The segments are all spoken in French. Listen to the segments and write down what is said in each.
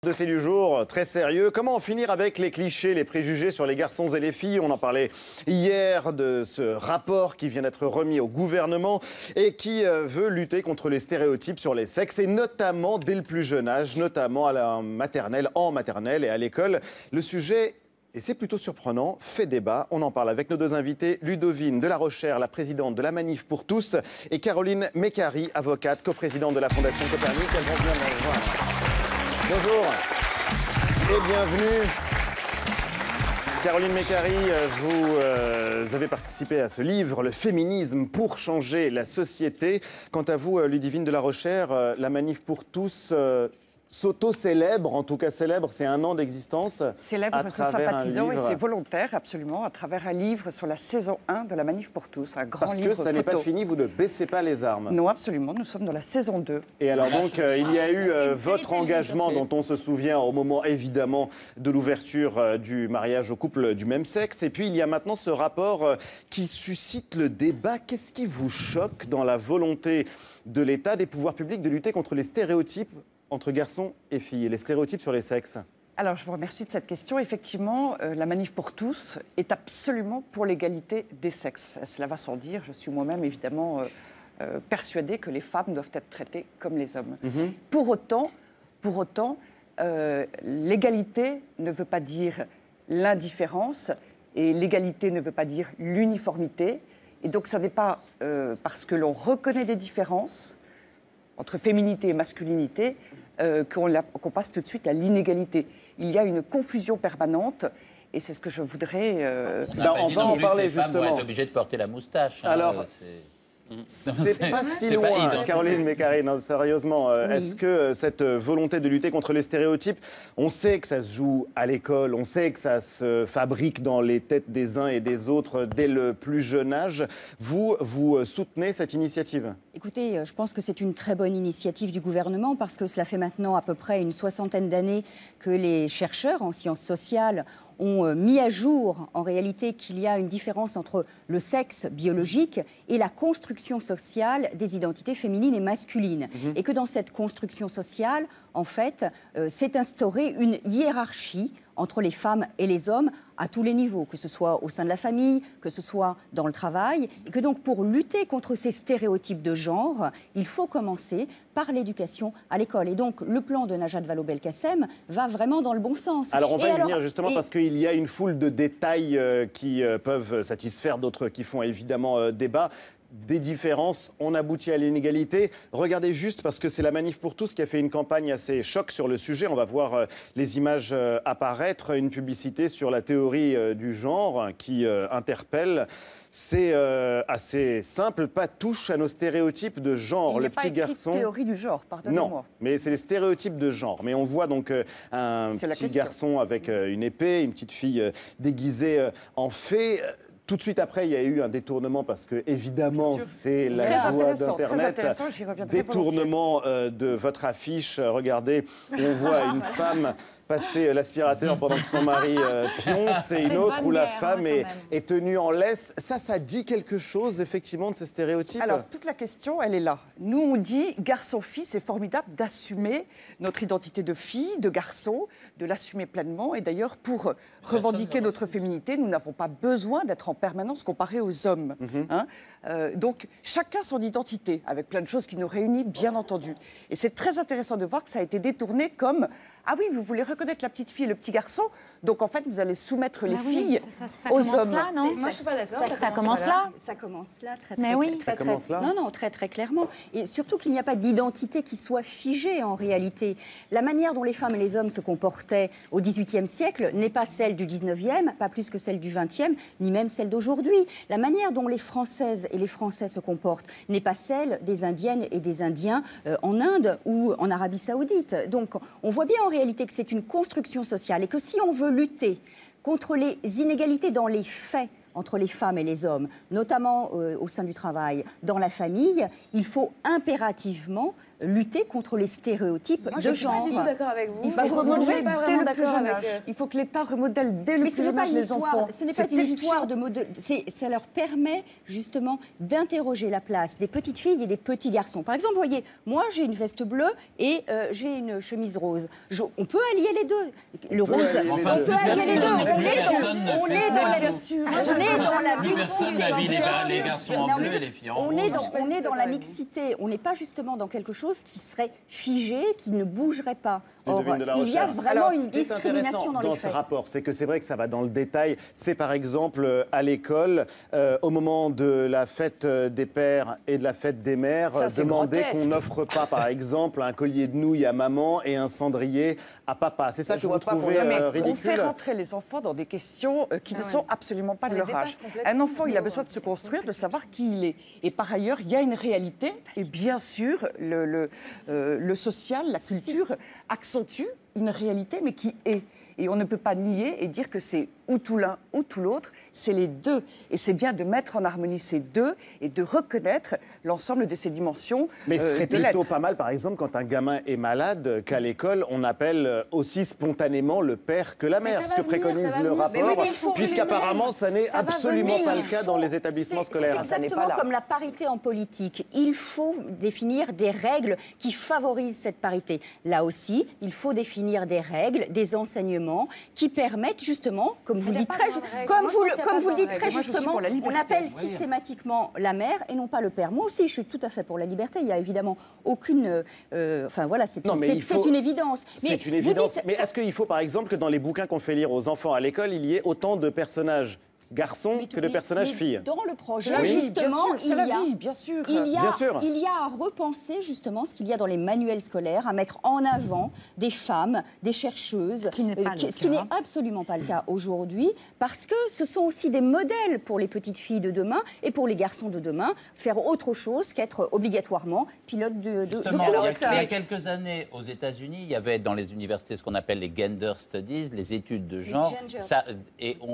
Dossier du jour, très sérieux. Comment en finir avec les clichés, les préjugés sur les garçons et les filles? On en parlait hier de ce rapport qui vient d'être remis au gouvernement et qui veut lutter contre les stéréotypes sur les sexes, et notamment dès le plus jeune âge, notamment à la maternelle, en maternelle et à l'école. Le sujet, et c'est plutôt surprenant, fait débat. On en parle avec nos deux invités, Ludovine Delarochère, la présidente de la Manif pour tous, et Caroline Mécari, avocate, coprésidente de la Fondation Copernic. Elles vont bien nous rejoindre. Bonjour et bienvenue. Caroline Mécari, vous avez participé à ce livre, Le féminisme pour changer la société. Quant à vous, Ludivine Delarochère, la Manif pour tous s'auto-célèbre, en tout cas célèbre, c'est 1 an d'existence. Célèbre ses sympathisants et c'est volontaire, absolument, à travers un livre sur la saison 1 de la Manif pour tous, un grand livre. Parce que ça n'est pas fini, vous ne baissez pas les armes. Non, absolument, nous sommes dans la saison 2. Et alors donc, il y a eu votre engagement dont on se souvient au moment évidemment de l'ouverture du mariage aux couples du même sexe. Et puis il y a maintenant ce rapport qui suscite le débat. Qu'est-ce qui vous choque dans la volonté de l'État, des pouvoirs publics, de lutter contre les stéréotypes entre garçons et filles, les stéréotypes sur les sexes? Alors, je vous remercie de cette question. Effectivement, la Manif pour tous est absolument pour l'égalité des sexes. Cela va sans dire. Je suis moi-même, évidemment, persuadée que les femmes doivent être traitées comme les hommes. Pour autant, l'égalité ne veut pas dire l'indifférence et l'égalité ne veut pas dire l'uniformité. Et donc, ça n'est pas parce que l'on reconnaît des différences entre féminité et masculinité qu'on passe tout de suite à l'inégalité. Il y a une confusion permanente et c'est ce que je voudrais... on va en parler justement. Les femmes vont être obligées de porter la moustache. Alors, c'est pas si loin, Caroline Mécari, non, sérieusement. Oui. Est-ce que cette volonté de lutter contre les stéréotypes, on sait que ça se joue à l'école, on sait que ça se fabrique dans les têtes des uns et des autres dès le plus jeune âge. Vous soutenez cette initiative? Écoutez, je pense que c'est une très bonne initiative du gouvernement parce que cela fait maintenant à peu près une 60aine d'années que les chercheurs en sciences sociales ont mis à jour, en réalité, qu'il y a une différence entre le sexe biologique et la construction sociale des identités féminines et masculines. Et que dans cette construction sociale, en fait, s'est instaurée une hiérarchie entre les femmes et les hommes à tous les niveaux, que ce soit au sein de la famille, que ce soit dans le travail, et que donc pour lutter contre ces stéréotypes de genre, il faut commencer par l'éducation à l'école. Et donc le plan de Najat Vallaud-Belkacem va vraiment dans le bon sens. Alors on va y venir justement parce qu'il y a une foule de détails qui peuvent satisfaire, d'autres qui font évidemment débat. Des différences, on aboutit à l'inégalité. Regardez juste, parce que c'est la Manif pour tous qui a fait une campagne assez choc sur le sujet. On va voir les images apparaître, une publicité sur la théorie du genre qui interpelle. C'est assez simple, pas touche à nos stéréotypes de genre. Le petit garçon. Théorie du genre, pardonnez-moi. Non, mais c'est les stéréotypes de genre. Mais on voit donc un petit garçon avec une épée, une petite fille déguisée en fée. Tout de suite après, il y a eu un détournement parce que, évidemment, c'est la joie d'Internet. Détournement de votre affiche. Regardez, on voit une femme passer l'aspirateur pendant que son mari pionce, et une autre où la femme est tenue en laisse. Ça dit quelque chose, effectivement, de ces stéréotypes? Alors, toute la question, elle est là. Nous, on dit, garçon-fille, c'est formidable d'assumer notre identité de fille, de garçon, de l'assumer pleinement. Et d'ailleurs, pour revendiquer notre féminité, nous n'avons pas besoin d'être en permanence comparés aux hommes. Donc, chacun son identité, avec plein de choses qui nous réunissent, bien entendu. Et c'est très intéressant de voir que ça a été détourné comme... Ah oui, vous voulez reconnaître la petite fille et le petit garçon, donc en fait, vous allez soumettre les filles aux hommes. Là, non? Moi, je suis pas d'accord. Ça commence là. Ça commence là, très, Mais oui. très, très, non, très, très clairement. Et surtout qu'il n'y a pas d'identité qui soit figée, en réalité. La manière dont les femmes et les hommes se comportaient au XVIIIe siècle n'est pas celle du XIXe, pas plus que celle du XXe, ni même celle d'aujourd'hui. La manière dont les Françaises et les Français se comportent n'est pas celle des Indiennes et des Indiens en Inde ou en Arabie Saoudite. Donc, on voit bien en réalité que c'est une construction sociale et que si on veut lutter contre les inégalités dans les faits entre les femmes et les hommes, notamment au sein du travail, dans la famille, il faut impérativement lutter contre les stéréotypes Moi, de je suis pas genre. du tout d'accord avec vous. Il faut Je suis remodeler pas dès vraiment le plus d'accord jeune avec âge. Il faut que l'État remodèle dès le Mais plus ce n'est jeune pas âge une les histoire, enfants. ce n'est pas C'est une terrifiant. histoire de mode. Ça leur permet justement d'interroger la place des petites filles et des petits garçons. Par exemple, vous voyez, moi j'ai une veste bleue et j'ai une chemise rose. On peut allier les deux. Le rose, allier les on deux. peut allier les deux. On est dans la Bien sûr. Plus personne n'habille les garçons en bleu et les filles en On rose. est dans la mixité, on n'est pas justement dans quelque chose qui serait figé, qui ne bougerait pas. Or, Ludovine de la il y a Rochère. vraiment Alors, une ce qui est discrimination intéressant dans les ce faits. rapport, c'est que c'est vrai que ça va dans le détail. C'est par exemple à l'école, au moment de la fête des pères et de la fête des mères, Ça, c'est demander grotesque. qu'on n'offre pas, par exemple, un collier de nouilles à maman et un cendrier à papa. C'est ça que Je vous vois pas trouvez pourquoi. Mais on ridicule? fait rentrer les enfants dans des questions qui ne sont absolument pas de les leur dépasse âge. complètement. Un enfant, il a besoin de se construire, de savoir qui il est. Et par ailleurs, il y a une réalité. Et bien sûr, le social, la culture accentue une réalité, mais qui est. Et on ne peut pas nier et dire que c'est ou tout l'un ou tout l'autre, c'est les deux. Et c'est bien de mettre en harmonie ces deux et de reconnaître l'ensemble de ces dimensions. Mais ce serait de plutôt l'être. pas mal, par exemple, quand un gamin est malade, qu'à l'école, on appelle aussi spontanément le père que la mère, ça ce va que venir, préconise ça va le venir. Mais oui, rapport, mais il faut puisqu'apparemment, ça n'est Ça va absolument venir. pas le cas dans les établissements scolaires. ça n'est Exactement pas là. comme la parité en politique. Il faut définir des règles qui favorisent cette parité. Là aussi, il faut définir des règles, des enseignements qui permettent justement, comme vous le Il y a dites pas très, besoin de règles. comme Moi, je vous, pense qu'il y a comme pas vous le besoin dites de très règles. Moi, je suis justement, pour la on liberté. appelle systématiquement la mère et non pas le père. Moi aussi, je suis tout à fait pour la liberté. Il y a évidemment aucune, enfin voilà, c'est Non, mais il faut- une évidence. C'est une vous évidence. dites- Mais est-ce qu'il faut, par exemple, que dans les bouquins qu'on fait lire aux enfants à l'école, il y ait autant de personnages garçons que de personnages filles? Dans le projet, Oui, justement, bien sûr, c'est la vie, bien sûr. Bien sûr. il y a à repenser justement ce qu'il y a dans les manuels scolaires, à mettre en avant des femmes, des chercheuses, ce qui n'est absolument pas le cas aujourd'hui, parce que ce sont aussi des modèles pour les petites filles de demain et pour les garçons de demain, faire autre chose qu'être obligatoirement pilote de Justement, course. il y a quelques années, aux États-Unis, il y avait dans les universités ce qu'on appelle les gender studies, les études de genre. genders.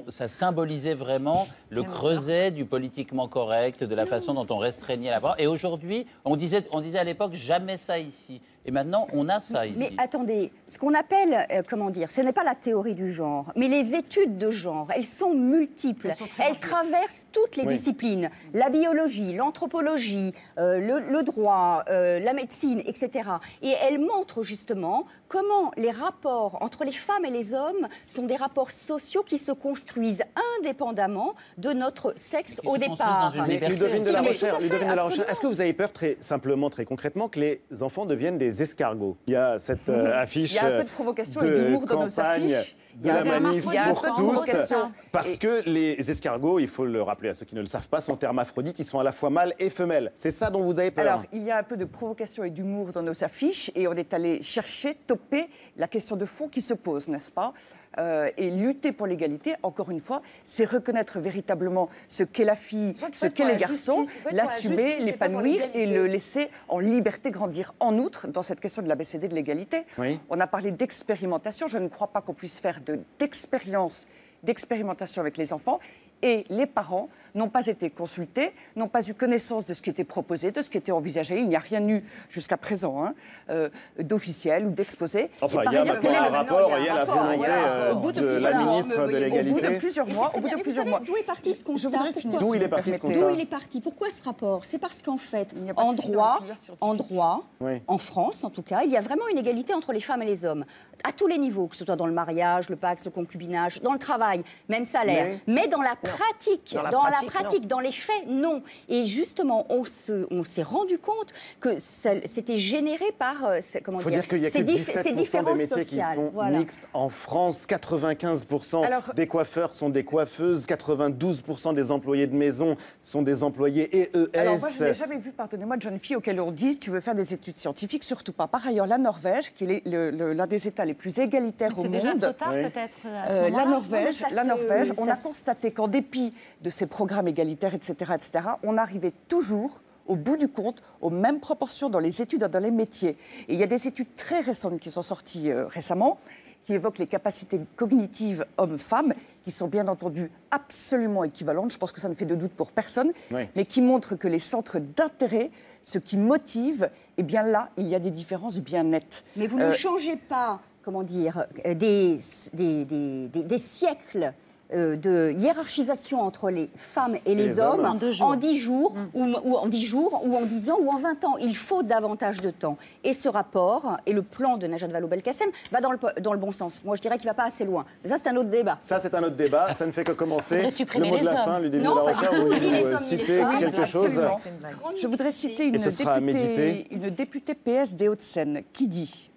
Ça symbolisait vraiment le creuset du politiquement correct, de la façon dont on restreignait la parole. Et aujourd'hui, on disait à l'époque jamais ça ici. Et maintenant, on a ça ici. Mais attendez, ce qu'on appelle, comment dire, ce n'est pas la théorie du genre, mais les études de genre, elles sont multiples. Elles traversent toutes les disciplines. La biologie, l'anthropologie, le droit, la médecine, etc. Et elles montrent justement comment les rapports entre les femmes et les hommes sont des rapports sociaux qui se construisent indépendamment de notre sexe qui au se construisent départ. dans une Mais liberté. Ludovine de la Non, mais Rochère, tout à fait, Ludovine de la Rochère, absolument. est-ce que vous avez peur très simplement, très concrètement, que les enfants deviennent des escargots? Il y a cette affiche Il y a un peu de provocation et de d'humour dans nos campagne affiches. de la manif il y a un pour peu de tous, provocation. parce que les escargots, il faut le rappeler à ceux qui ne le savent pas, sont hermaphrodites, ils sont à la fois mâles et femelles. C'est ça dont vous avez peur? Alors, il y a un peu de provocation et d'humour dans nos affiches et on est allé chercher, toper la question de fond qui se pose, n'est-ce pas? Et lutter pour l'égalité, encore une fois, c'est reconnaître véritablement ce qu'est la fille, ce qu'est les garçons, l'assumer, l'épanouir et le laisser en liberté grandir. En outre, dans cette question de l'ABCD de l'égalité, Oui. on a parlé d'expérimentation. Je ne crois pas qu'on puisse faire d'expérimentation avec les enfants. Et les parents n'ont pas été consultés, n'ont pas eu connaissance de ce qui était proposé, de ce qui était envisagé. Il n'y a rien eu jusqu'à présent d'officiel ou d'exposé. Enfin, Et il y a par ailleurs, maintenant un rapport, il y a la rapport, volonté voilà. Au bout de de plusieurs la mois, ministre de au bout de l'égalité. plusieurs Et mois, c'est au bout très de bien. plusieurs Vous mois. savez d'où est parti ce Je constat? voudrais Pourquoi finir. D'où si il est vous parti ce permettez. constat? D'où il est parti? Pourquoi ce rapport? C'est parce qu'en fait, Il n'y a pas en de fille dans droit, la filière scientifique. Oui. en France en tout cas, il y a vraiment une égalité entre les femmes et les hommes. À tous les niveaux, que ce soit dans le mariage, le pax, le concubinage, dans le travail, même salaire. Mais dans la pratique, dans les faits, non. Et justement, on s'est rendu compte que c'était généré par, comment Il faut dire, dire qu'il y a que ces 17% des différences métiers qui sociales. sont Voilà. mixtes en France. 95% Alors- des coiffeurs sont des coiffeuses. 92% des employés de maison sont des employés EES. Alors moi, je n'ai jamais vu, pardonnez-moi, de jeune fille auquel on dit tu veux faire des études scientifiques, surtout pas. Par ailleurs, la Norvège, qui est l'un des États les plus égalitaires au C'est monde, déjà trop tard, Oui. peut-être, à ce la moment-là. Norvège, Non, mais la Norvège, ça on a constaté qu'en dépit de ces programmes égalitaires, etc., on arrivait toujours, au bout du compte, aux mêmes proportions dans les études et dans les métiers. Et il y a des études très récentes qui sont sorties récemment, qui évoquent les capacités cognitives hommes-femmes, qui sont bien entendu absolument équivalentes. Je pense que ça ne fait de doute pour personne, Oui. mais qui montrent que les centres d'intérêt ce qui motive, eh bien là, il y a des différences bien nettes. Mais vous ne changez pas, comment dire, des siècles de hiérarchisation entre les femmes et les hommes en 10 jours, ou en 10 jours, ou en 10 ans, ou en 20 ans. Il faut davantage de temps. Et ce rapport, et le plan de Najat Vallaud-Belkacem, va dans le bon sens. Moi, je dirais qu'il ne va pas assez loin. Mais ça, c'est un autre débat. Ça, c'est un autre débat. Ça ne fait que commencer. Le mot de la fin, Ludivine de Non, la ça Rochère, vous dit les hommes, citez ni les quelque chose. Je voudrais citer une députée PS des Hauts-de-Seine qui dit,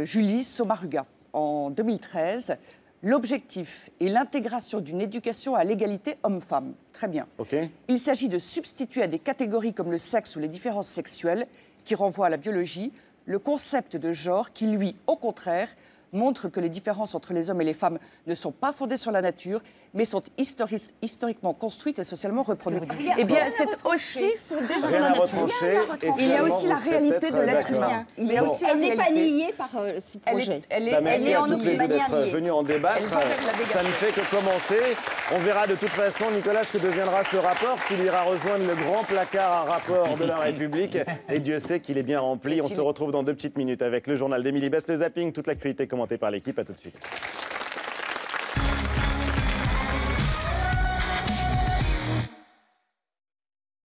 Julie Sommaruga, en 2013, l'objectif est l'intégration d'une éducation à l'égalité homme-femme. Très bien. Okay. Il s'agit de substituer à des catégories comme le sexe ou les différences sexuelles, qui renvoient à la biologie, le concept de genre qui, lui, au contraire, montre que les différences entre les hommes et les femmes ne sont pas fondées sur la nature, mais sont historiquement construites et socialement reproduites. Eh bien, c'est aussi fondé sur la nature. Il y a aussi la réalité de l'être humain. Elle n'est pas niée par ce projet. Merci à toutes les deux d'être venues en débattre. Ça ne fait que commencer. On verra de toute façon, Nicolas, ce que deviendra ce rapport, s'il ira rejoindre le grand placard à rapport de la République. Et Dieu sait qu'il est bien rempli. On se retrouve dans 2 petites minutes avec le journal d'Émilie Bess, le zapping, toute l'actualité commentée par l'équipe. À tout de suite.